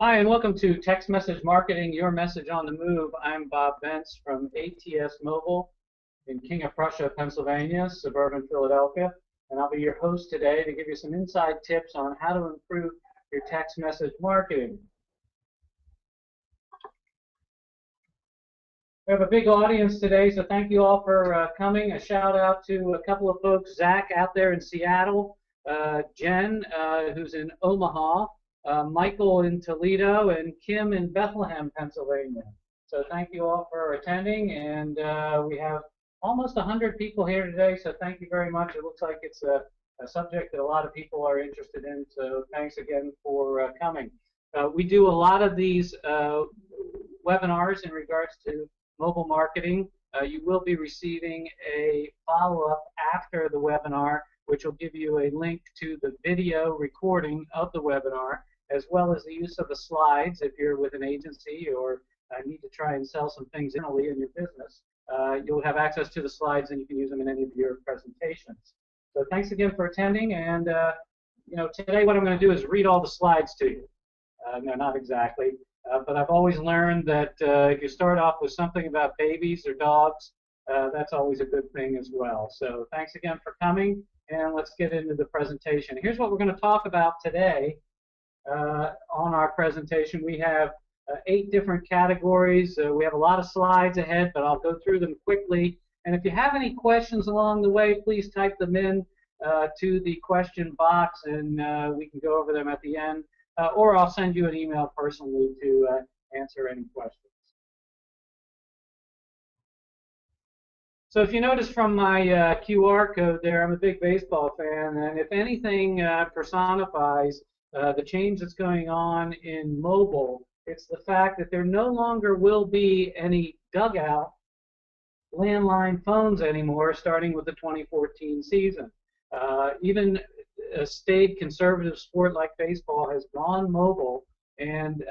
Hi, and welcome to Text Message Marketing, Your Message on the Move. I'm Bob Bentz from atsMobile in King of Prussia, Pennsylvania, suburban Philadelphia, and I'll be your host today to give you some inside tips on how to improve your text message marketing. We have a big audience today, so thank you all for coming. A shout out to a couple of folks, Zach out there in Seattle, Jen, who's in Omaha, Michael in Toledo, and Kim in Bethlehem, Pennsylvania. So thank you all for attending, and we have almost 100 people here today, so thank you very much. It looks like it's a subject that a lot of people are interested in, so thanks again for coming. We do a lot of these webinars in regards to mobile marketing. You will be receiving a follow-up after the webinar, which will give you a link to the video recording of the webinar, as well as the use of the slides if you're with an agency or need to try and sell some things internally in your business. You'll have access to the slides and you can use them in any of your presentations. So thanks again for attending, and today what I'm going to do is read all the slides to you. No, not exactly. But I've always learned that if you start off with something about babies or dogs, that's always a good thing as well. So thanks again for coming, and let's get into the presentation. Here's what we're going to talk about today on our presentation. We have 8 different categories. We have a lot of slides ahead, but I'll go through them quickly. And if you have any questions along the way, please type them in to the question box, and we can go over them at the end. Or I'll send you an email personally to answer any questions. So if you notice from my QR code there, I'm a big baseball fan, and if anything personifies the change that's going on in mobile, it's the fact that there no longer will be any dugout landline phones anymore starting with the 2014 season. Even a staid conservative sport like baseball has gone mobile, and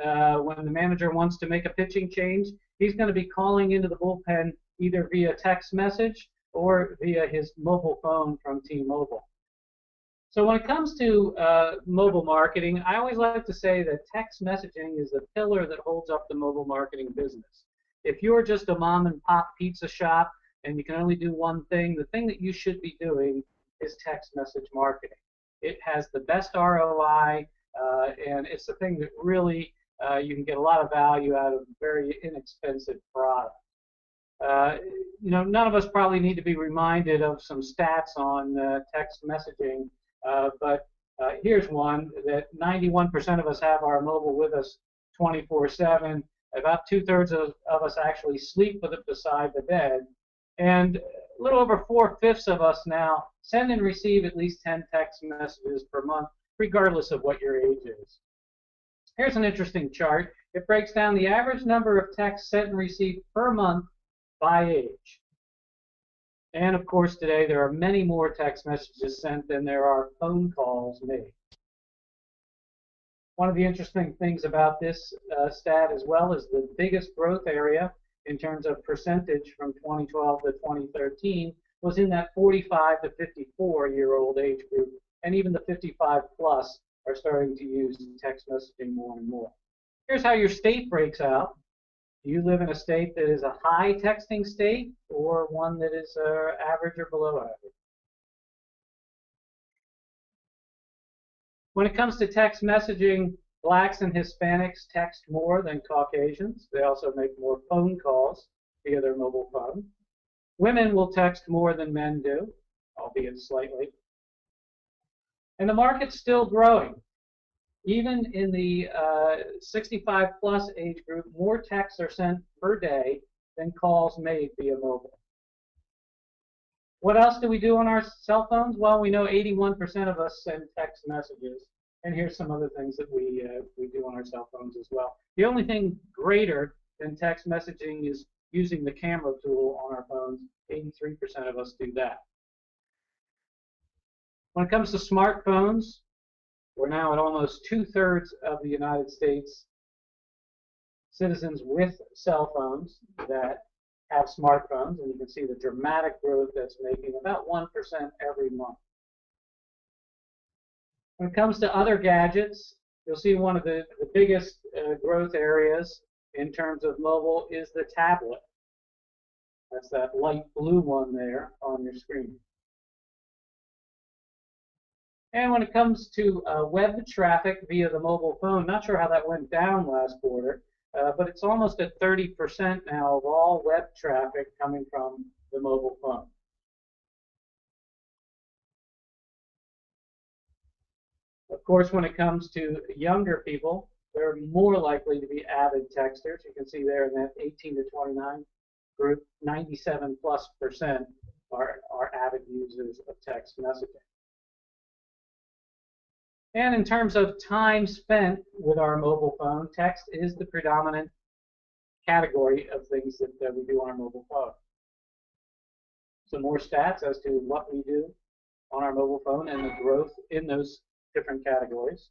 when the manager wants to make a pitching change, he's going to be calling into the bullpen either via text message or via his mobile phone from T-Mobile. So when it comes to mobile marketing, I always like to say that text messaging is the pillar that holds up the mobile marketing business. If you're just a mom and pop pizza shop and you can only do one thing, the thing that you should be doing is text message marketing. It has the best ROI, and it's the thing that really you can get a lot of value out of a very inexpensive product. None of us probably need to be reminded of some stats on text messaging, but here's one, that 91% of us have our mobile with us 24/7. About 2/3 of us actually sleep with it beside the bed, and a little over 4/5 of us now send and receive at least 10 text messages per month, regardless of what your age is. Here's an interesting chart. It breaks down the average number of texts sent and received per month by age. And of course, today there are many more text messages sent than there are phone calls made. One of the interesting things about this stat as well is the biggest growth area in terms of percentage from 2012 to 2013 was in that 45 to 54-year-old age group, and even the 55 plus are starting to use text messaging more and more. Here's how your state breaks out. Do you live in a state that is a high texting state or one that is average or below average? When it comes to text messaging, blacks and Hispanics text more than Caucasians. They also make more phone calls via their mobile phone. Women will text more than men do, albeit slightly. And the market's still growing. Even in the 65 plus age group, more texts are sent per day than calls made via mobile. What else do we do on our cell phones? Well, we know 81% of us send text messages, and here's some other things that we do on our cell phones as well. The only thing greater than text messaging is using the camera tool on our phones. 83% of us do that. When it comes to smartphones, we're now at almost 2/3 of the United States citizens with cell phones that have smartphones, and you can see the dramatic growth that's making, about 1% every month. When it comes to other gadgets, you'll see one of the biggest growth areas in terms of mobile is the tablet. That's that light blue one there on your screen. And when it comes to web traffic via the mobile phone, not sure how that went down last quarter, but it's almost at 30% now of all web traffic coming from the mobile phone. Of course, when it comes to younger people, they're more likely to be avid texters. You can see there in that 18 to 29 group, 97+% are avid users of text messaging. And in terms of time spent with our mobile phone, text is the predominant category of things that we do on our mobile phone. Some more stats as to what we do on our mobile phone and the growth in those different categories.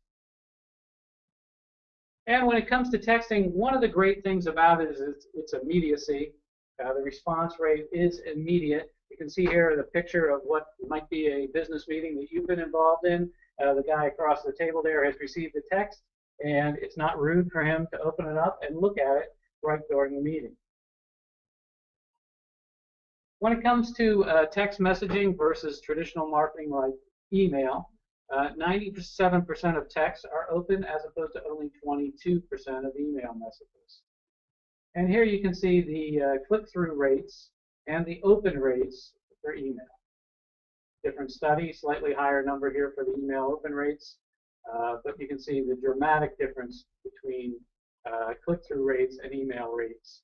And when it comes to texting, one of the great things about it is its immediacy. The response rate is immediate. You can see here the picture of what might be a business meeting that you've been involved in. The guy across the table there has received a text, and it's not rude for him to open it up and look at it right during the meeting. When it comes to text messaging versus traditional marketing like email, 97% of texts are open as opposed to only 22% of email messages. And here you can see the click-through rates and the open rates for email. Different studies, slightly higher number here for the email open rates, but you can see the dramatic difference between click-through rates and email rates.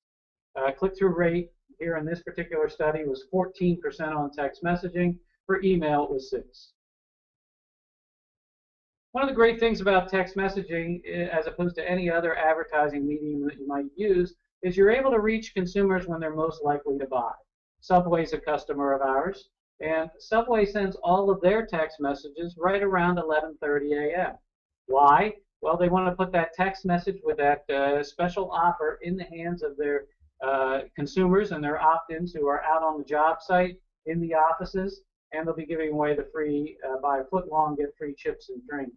Click-through rate here in this particular study was 14% on text messaging. For email, it was 6%. One of the great things about text messaging, as opposed to any other advertising medium that you might use, is you're able to reach consumers when they're most likely to buy. Subway's a customer of ours, and Subway sends all of their text messages right around 11:30 a.m. Why? Well, they want to put that text message with that special offer in the hands of their consumers and their opt-ins who are out on the job site, in the offices, and they'll be giving away the free buy a foot long, get free chips and drinks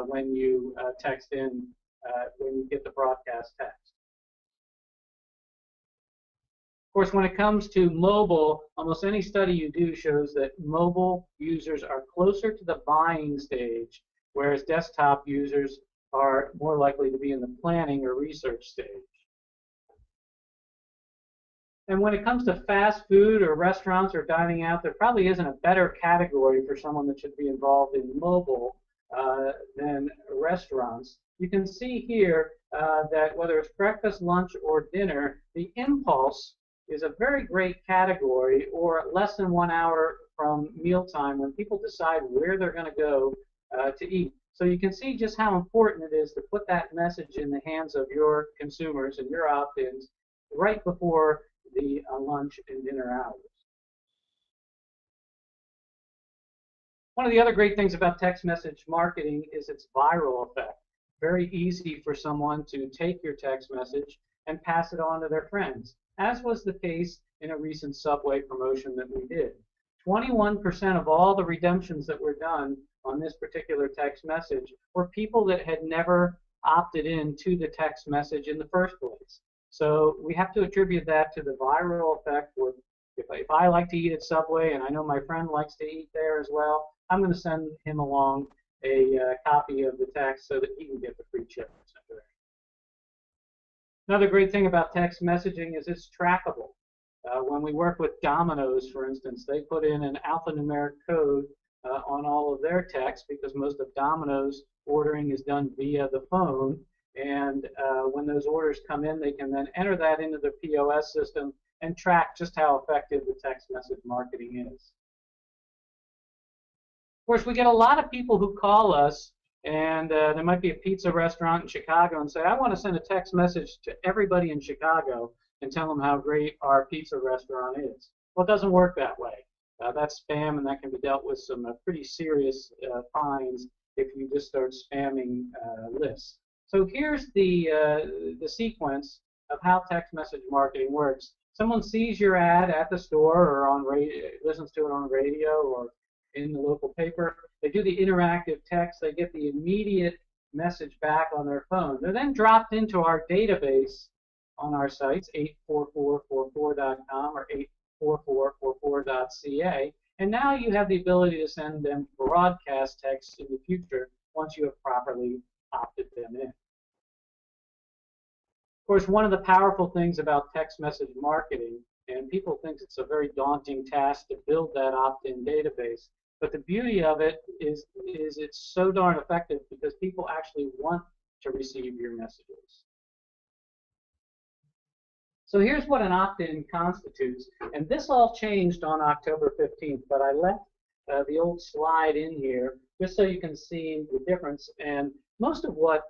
when you text in, when you get the broadcast text. Of course, when it comes to mobile, almost any study you do shows that mobile users are closer to the buying stage, whereas desktop users are more likely to be in the planning or research stage. And when it comes to fast food or restaurants or dining out, there probably isn't a better category for someone that should be involved in mobile than restaurants. You can see here that whether it's breakfast, lunch, or dinner, the impulse is a very great category, or less than 1 hour from mealtime when people decide where they're going to go to eat. So you can see just how important it is to put that message in the hands of your consumers and your opt-ins right before the lunch and dinner hours. One of the other great things about text message marketing is its viral effect. Very easy for someone to take your text message and pass it on to their friends, as was the case in a recent Subway promotion that we did. 21% of all the redemptions that were done on this particular text message were people that had never opted in to the text message in the first place. So we have to attribute that to the viral effect. Where if I like to eat at Subway and I know my friend likes to eat there as well, I'm going to send him along a copy of the text so that he can get the free chip. Another great thing about text messaging is it's trackable. When we work with Domino's, for instance, they put in an alphanumeric code on all of their text because most of Domino's ordering is done via the phone. And when those orders come in, they can then enter that into the POS system and track just how effective the text message marketing is. Of course, we get a lot of people who call us, and there might be a pizza restaurant in Chicago and say, I want to send a text message to everybody in Chicago and tell them how great our pizza restaurant is. Well, it doesn't work that way. That's spam, and that can be dealt with some pretty serious fines if you just start spamming lists. So here's the sequence of how text message marketing works. Someone sees your ad at the store or on radio, listens to it on radio or in the local paper. They do the interactive text. They get the immediate message back on their phone. They're then dropped into our database on our sites, 84444.com or 84444.ca. And now you have the ability to send them broadcast texts in the future once you have properly opted them in. Of course, one of the powerful things about text message marketing, and people think it's a very daunting task to build that opt-in database, but the beauty of it is it's so darn effective because people actually want to receive your messages. So here's what an opt-in constitutes, and this all changed on October 15th, but I left the old slide in here just so you can see the difference. And most of what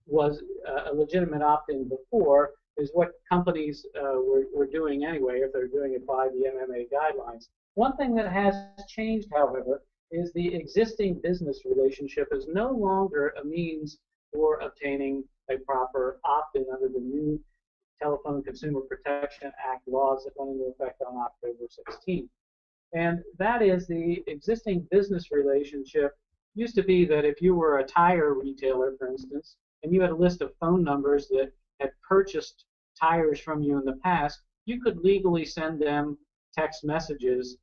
was a legitimate opt-in before is what companies were doing anyway, if they're doing it by the MMA guidelines. One thing that has changed, however, is the existing business relationship is no longer a means for obtaining a proper opt-in under the new Telephone Consumer Protection Act laws that went into effect on October 16th. And that is the existing business relationship used to be that if you were a tire retailer, for instance, and you had a list of phone numbers that had purchased tires from you in the past, you could legally send them text messages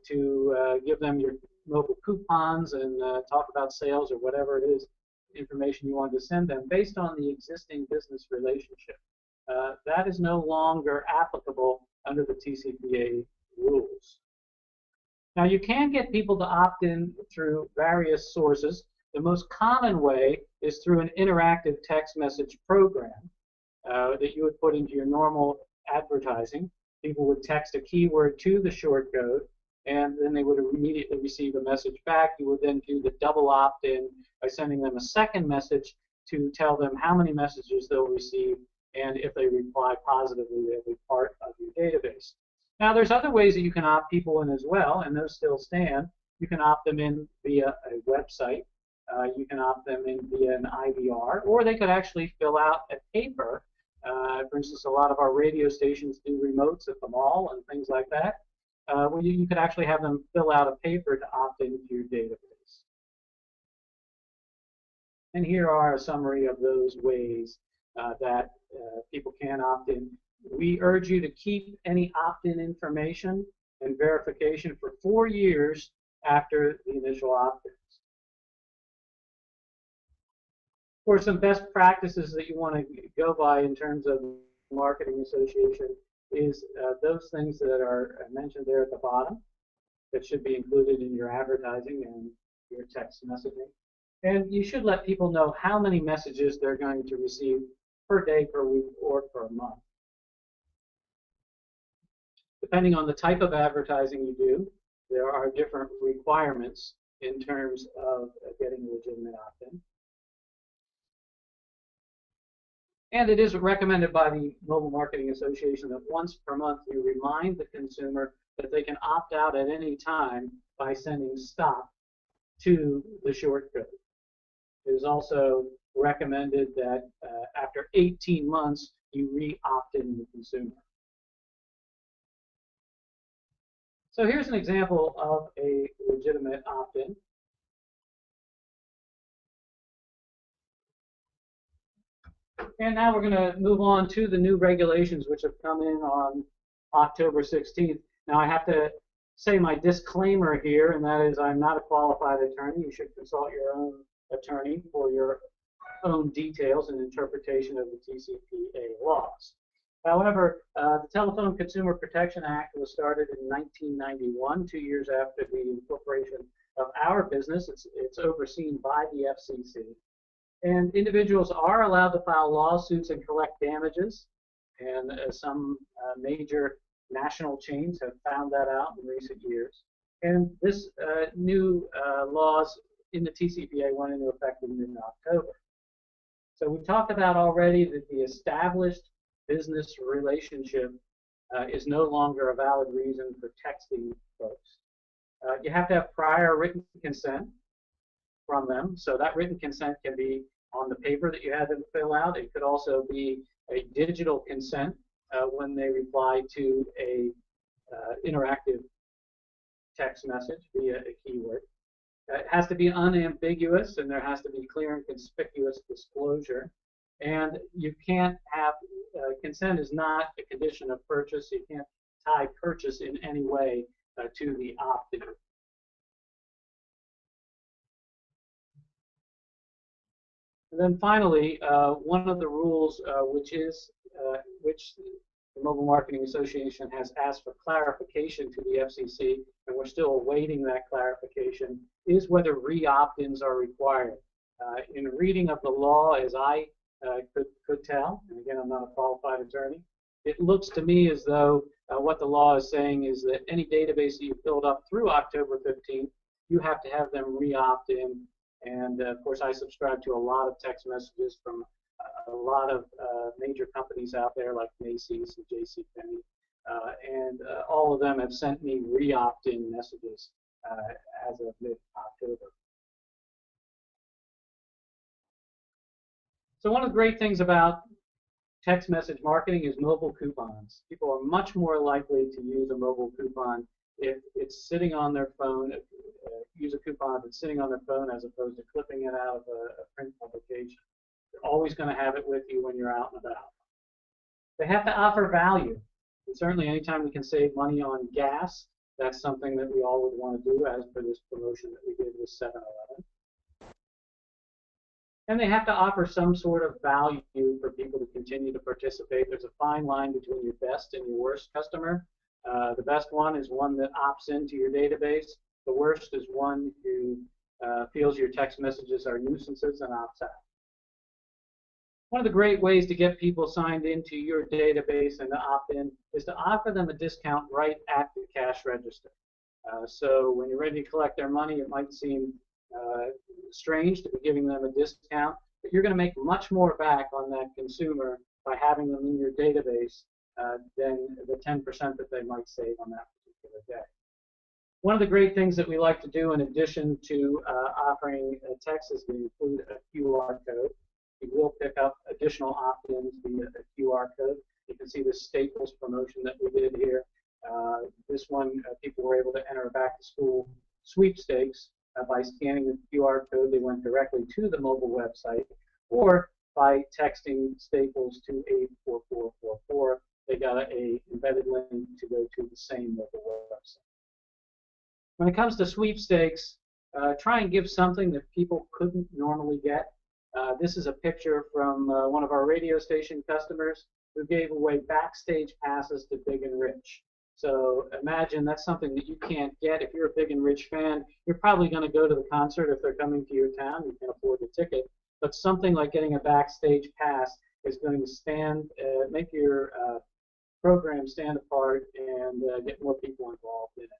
to give them your mobile coupons and talk about sales or whatever it is, information you wanted to send them based on the existing business relationship. That is no longer applicable under the TCPA rules. Now, you can get people to opt in through various sources. The most common way is through an interactive text message program that you would put into your normal advertising. People would text a keyword to the short code, and then they would immediately receive a message back. You would then do the double opt-in by sending them a second message to tell them how many messages they'll receive, and if they reply positively, they'll be part of your database. Now, there's other ways that you can opt people in as well, and those still stand. You can opt them in via a website. You can opt them in via an IVR, or they could actually fill out a paper. For instance, a lot of our radio stations do remotes at the mall and things like that. Where you could actually have them fill out a paper to opt into your database. And here are a summary of those ways that people can opt in. We urge you to keep any opt-in information and verification for 4 years after the initial opt-ins. For some best practices that you want to go by in terms of marketing association is those things that are mentioned there at the bottom that should be included in your advertising and your text messaging. And you should let people know how many messages they're going to receive per day, per week, or per month. Depending on the type of advertising you do, there are different requirements in terms of getting a legitimate opt-in. And it is recommended by the Mobile Marketing Association that once per month you remind the consumer that they can opt out at any time by sending stop to the short code. It is also recommended that after 18 months you re-opt in the consumer. So here's an example of a legitimate opt-in. And now we're going to move on to the new regulations which have come in on October 16th. Now I have to say my disclaimer here, and that is I'm not a qualified attorney. You should consult your own attorney for your own details and interpretation of the TCPA laws. However, the Telephone Consumer Protection Act was started in 1991, 2 years after the incorporation of our business. It's overseen by the FCC. And individuals are allowed to file lawsuits and collect damages. And some major national chains have found that out in recent years. And this new laws in the TCPA went into effect in mid-October. So we talked about already that the established business relationship is no longer a valid reason for texting folks. You have to have prior written consent from them. So that written consent can be on the paper that you had them fill out. It could also be a digital consent when they reply to a interactive text message via a keyword. It has to be unambiguous, and there has to be clear and conspicuous disclosure. And you can't have, consent is not a condition of purchase. You can't tie purchase in any way to the opt-in. And then finally, one of the rules which the Mobile Marketing Association has asked for clarification to the FCC, and we're still awaiting that clarification, is whether re-opt-ins are required. In reading of the law, as I could tell, and again, I'm not a qualified attorney, it looks to me as though what the law is saying is that any database that you filled up through October 15th, you have to have them re-opt-in. And of course, I subscribe to a lot of text messages from a lot of major companies out there like Macy's and JCPenney, and all of them have sent me re-opt-in messages as of mid-October. So one of the great things about text message marketing is mobile coupons. People are much more likely to use a mobile coupon if it's sitting on their phone, use a coupon if it's sitting on their phone as opposed to clipping it out of a print publication. You're always going to have it with you when you're out and about. They have to offer value. And certainly anytime we can save money on gas, that's something that we all would want to do, as per this promotion that we did with 7-Eleven. And they have to offer some sort of value for people to continue to participate. There's a fine line between your best and your worst customer. The best one is one that opts into your database. The worst is one who feels your text messages are nuisances and opts out. One of the great ways to get people signed into your database and to opt in is to offer them a discount right at the cash register. So when you're ready to collect their money, it might seem strange to be giving them a discount, but you're going to make much more back on that consumer by having them in your database than the 10% that they might save on that particular day. One of the great things that we like to do in addition to offering text is to include a QR code. You will pick up additional opt-ins via a QR code. You can see the Staples promotion that we did here. This one, people were able to enter a back-to-school sweepstakes by scanning the QR code. They went directly to the mobile website, or by texting Staples to 84444. They got an embedded link to go to the same mobile website. When it comes to sweepstakes, try and give something that people couldn't normally get. This is a picture from one of our radio station customers who gave away backstage passes to Big and Rich. So imagine that's something that you can't get. If you're a Big and Rich fan, you're probably going to go to the concert if they're coming to your town. You can afford the ticket. But something like getting a backstage pass is going to make your program stand apart and get more people involved in it.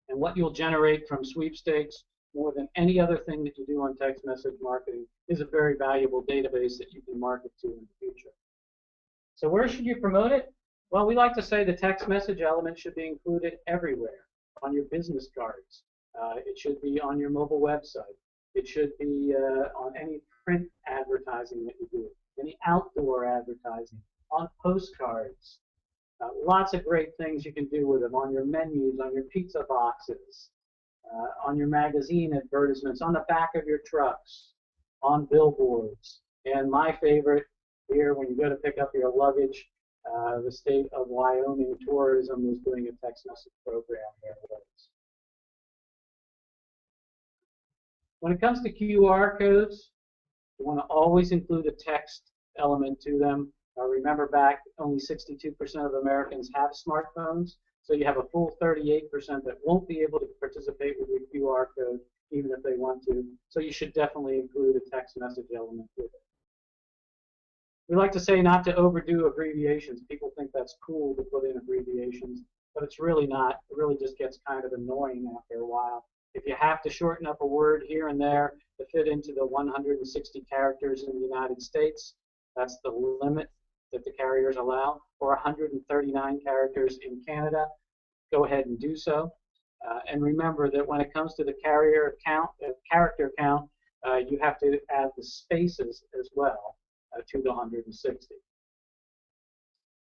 And what you'll generate from sweepstakes, more than any other thing that you do on text message marketing, is a very valuable database that you can market to in the future. So where should you promote it? Well, we like to say the text message element should be included everywhere, on your business cards. It should be on your mobile website. It should be on any print advertising that you do, any outdoor advertising, on postcards. Lots of great things you can do with them, on your menus, on your pizza boxes, on your magazine advertisements, on the back of your trucks, on billboards. And my favorite here, when you go to pick up your luggage, the state of Wyoming Tourism is doing a text message program here. When it comes to QR codes, you want to always include a text element to them. Remember back, only 62% of Americans have smartphones, so you have a full 38% that won't be able to participate with your QR code, even if they want to. So you should definitely include a text message element with it. We like to say not to overdo abbreviations. People think that's cool to put in abbreviations, but it's really not. It really just gets kind of annoying after a while. If you have to shorten up a word here and there to fit into the 160 characters in the United States, that's the limit that the carriers allow, or 139 characters in Canada, go ahead and do so. And remember that when it comes to the character count, you have to add the spaces as well to the 160.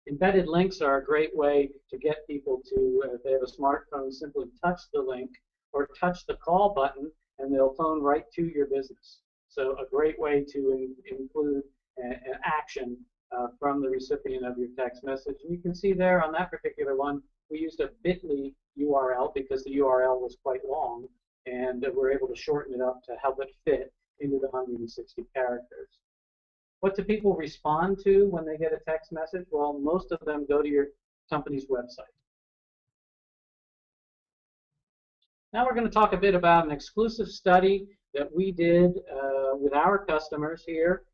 Embedded links are a great way to get people to, if they have a smartphone, simply touch the link, or touch the call button, and they'll phone right to your business. So a great way to include an action from the recipient of your text message. And you can see there on that particular one, we used a bit.ly URL because the URL was quite long, and we're able to shorten it up to help it fit into the 160 characters. What do people respond to when they get a text message? Well, most of them go to your company's website. Now we're going to talk a bit about an exclusive study that we did with our customers here.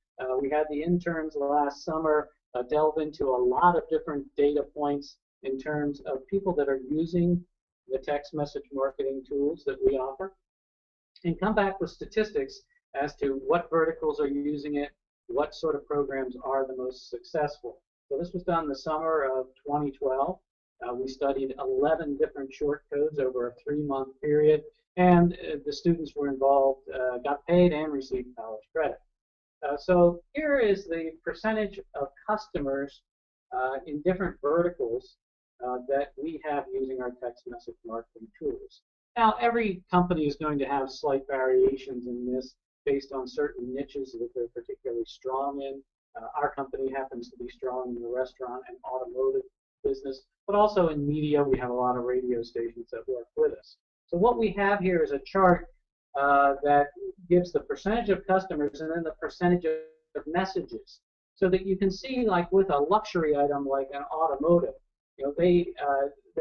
We had the interns last summer delve into a lot of different data points in terms of people that are using the text message marketing tools that we offer, and come back with statistics as to what verticals are using it, what sort of programs are the most successful. So this was done the summer of 2012. We studied 11 different short codes over a 3-month period, and the students were involved, got paid and received college credit. So here is the percentage of customers in different verticals that we have using our text message marketing tools. Now, every company is going to have slight variations in this based on certain niches that they're particularly strong in. Our company happens to be strong in the restaurant and automotive business, but also in media. We have a lot of radio stations that work with us. So what we have here is a chart that gives the percentage of customers and then the percentage of messages, so that you can see, like with a luxury item like an automotive, you know, they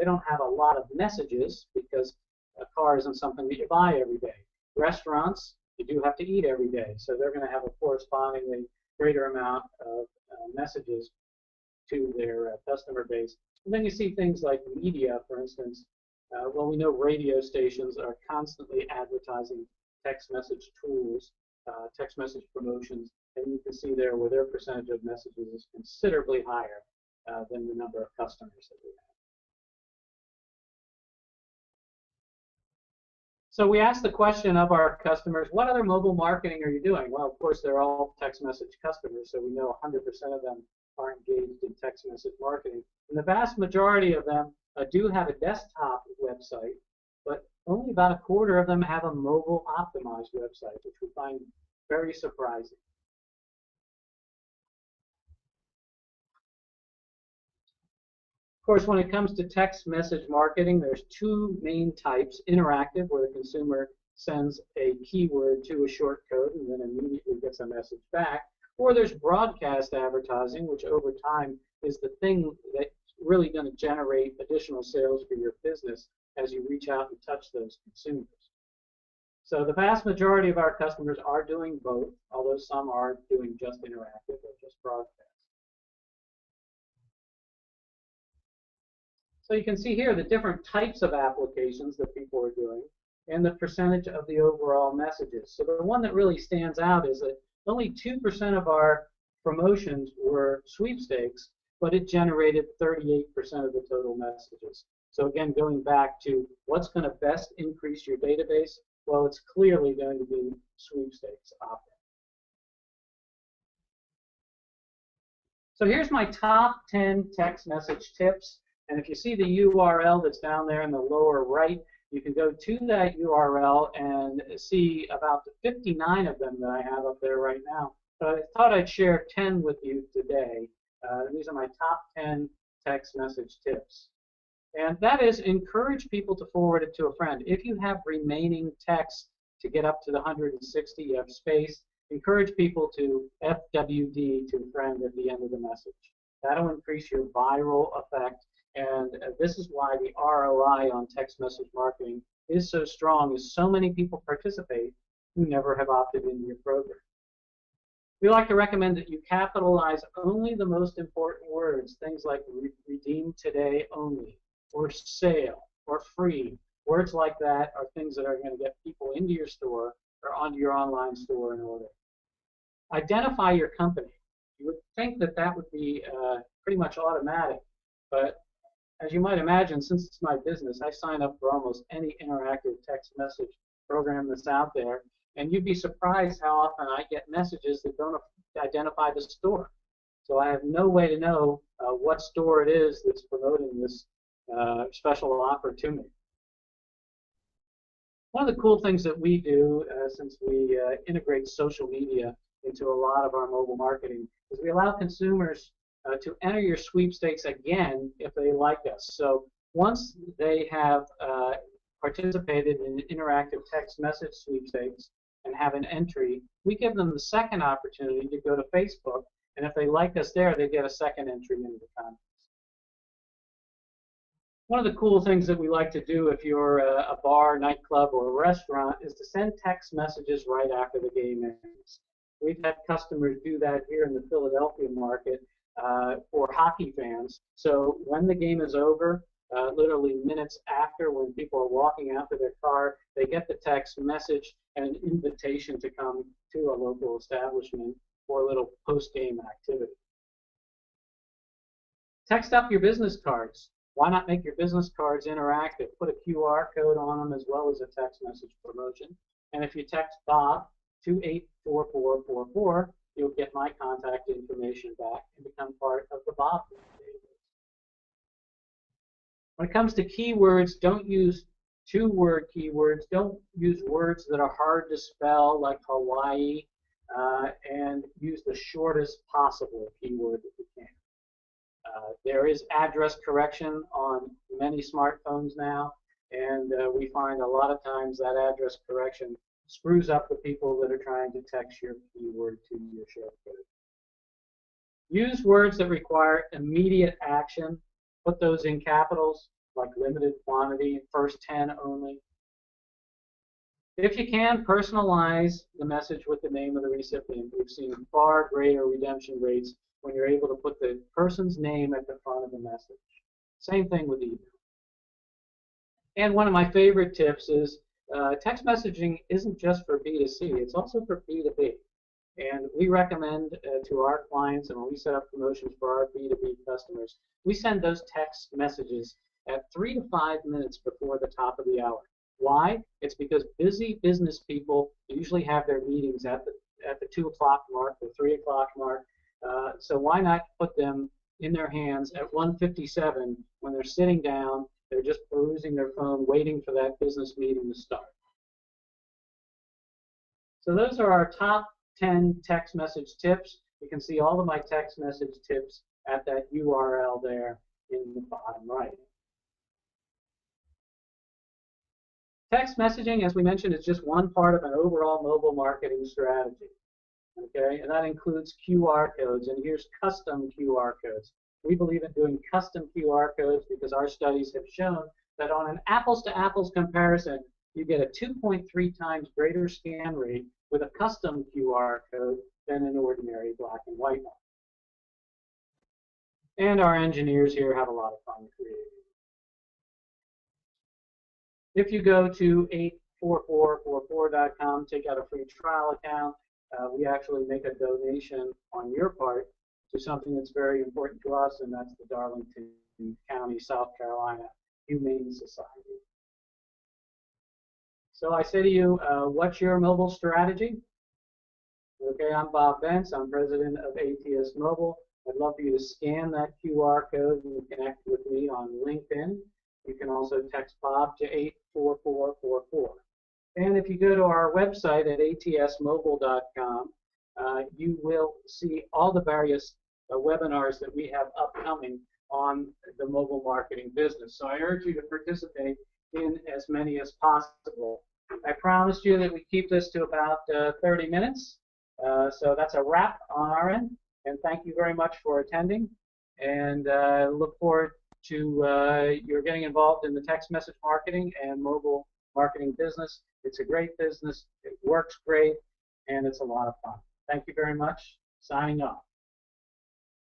don't have a lot of messages because a car isn't something that you buy every day. Restaurants, you do have to eat every day, so they're going to have a correspondingly greater amount of messages to their customer base. And then you see things like media, for instance. Well, we know radio stations are constantly advertising text message tools, text message promotions, and you can see there where their percentage of messages is considerably higher than the number of customers that we have. So we asked the question of our customers, what other mobile marketing are you doing? Well, of course, they're all text message customers, so we know 100% of them are engaged in text message marketing. And the vast majority of them do have a desktop website, but only about a quarter of them have a mobile optimized website, which we find very surprising. Of course, when it comes to text message marketing, there's 2 main types: interactive, where the consumer sends a keyword to a short code and then immediately gets a message back, or there's broadcast advertising, which over time is the thing that's really going to generate additional sales for your business as you reach out and touch those consumers. So the vast majority of our customers are doing both, although some are doing just interactive or just broadcast. So you can see here the different types of applications that people are doing and the percentage of the overall messages. So the one that really stands out is that only 2% of our promotions were sweepstakes, but it generated 38% of the total messages. So again, going back to what's going to best increase your database, well, it's clearly going to be sweepstakes opt-in. So here's my top 10 text message tips. And if you see the URL that's down there in the lower right, you can go to that URL and see about the 59 of them that I have up there right now. But I thought I'd share 10 with you today. These are my top 10 text message tips. And that is, encourage people to forward it to a friend. If you have remaining text to get up to the 160, you have space, encourage people to FWD to a friend at the end of the message. That'll increase your viral effect. And this is why the ROI on text message marketing is so strong, is so many people participate who never have opted into your program. We like to recommend that you capitalize only the most important words, things like redeem today only, or sale, or free. Words like that are things that are going to get people into your store or onto your online store in order. Identify your company. You would think that that would be pretty much automatic, but as you might imagine, since it's my business, I sign up for almost any interactive text message program that's out there, and you'd be surprised how often I get messages that don't identify the store. So I have no way to know what store it is that's promoting this special offer to me. One of the cool things that we do, since we integrate social media into a lot of our mobile marketing, is we allow consumers to enter your sweepstakes again if they like us. So once they have participated in an interactive text message sweepstakes and have an entry, we give them the second opportunity to go to Facebook, and if they like us there, they get a second entry into the contest. One of the cool things that we like to do if you're a bar, nightclub, or a restaurant is to send text messages right after the game ends. We've had customers do that here in the Philadelphia market for hockey fans. So when the game is over, literally minutes after, when people are walking out to their car, they get the text message and an invitation to come to a local establishment for a little post-game activity. Text up your business cards. Why not make your business cards interactive? Put a QR code on them as well as a text message promotion. And if you text Bob to 84444, you'll get my contact information back and become part of the Bob database. When it comes to keywords, don't use two-word keywords. Don't use words that are hard to spell like Hawaii, and use the shortest possible keyword that you can. There is address correction on many smartphones now, and we find a lot of times that address correction screws up the people that are trying to text your keyword to your shortcode. Use words that require immediate action. Put those in capitals, like limited quantity, first 10 only. If you can, personalize the message with the name of the recipient. We've seen far greater redemption rates when you're able to put the person's name at the front of the message. Same thing with email. And one of my favorite tips is text messaging isn't just for B2C, it's also for B2B. And we recommend to our clients, and when we set up promotions for our B2B customers, we send those text messages at 3 to 5 minutes before the top of the hour. Why? It's because busy business people usually have their meetings at the 2 o'clock mark, the 3 o'clock mark. So why not put them in their hands at 1:57 when they're sitting down, they're just perusing their phone, waiting for that business meeting to start. So those are our top 10 text message tips. You can see all of my text message tips at that URL there in the bottom right. Text messaging, as we mentioned, is just one part of an overall mobile marketing strategy. Okay, and that includes QR codes, and here's custom QR codes. We believe in doing custom QR codes because our studies have shown that on an apples-to-apples comparison, you get a 2.3 times greater scan rate with a custom QR code than an ordinary black and white one. And our engineers here have a lot of fun creating. If you go to 84444.com, take out a free trial account, we actually make a donation on your part to something that's very important to us, and that's the Darlington County, South Carolina Humane Society. So I say to you, what's your mobile strategy? Okay, I'm Bob Bentz. I'm president of atsMobile. I'd love for you to scan that QR code and connect with me on LinkedIn. You can also text Bob to 84444. And if you go to our website at atsMobile.com, you will see all the various webinars that we have upcoming on the mobile marketing business. So I urge you to participate in as many as possible. I promised you that we keep this to about 30 minutes. So that's a wrap on our end. And thank you very much for attending. And look forward to your getting involved in the text message marketing and mobile marketing business. It's a great business. It works great. And it's a lot of fun. Thank you very much. Signing off.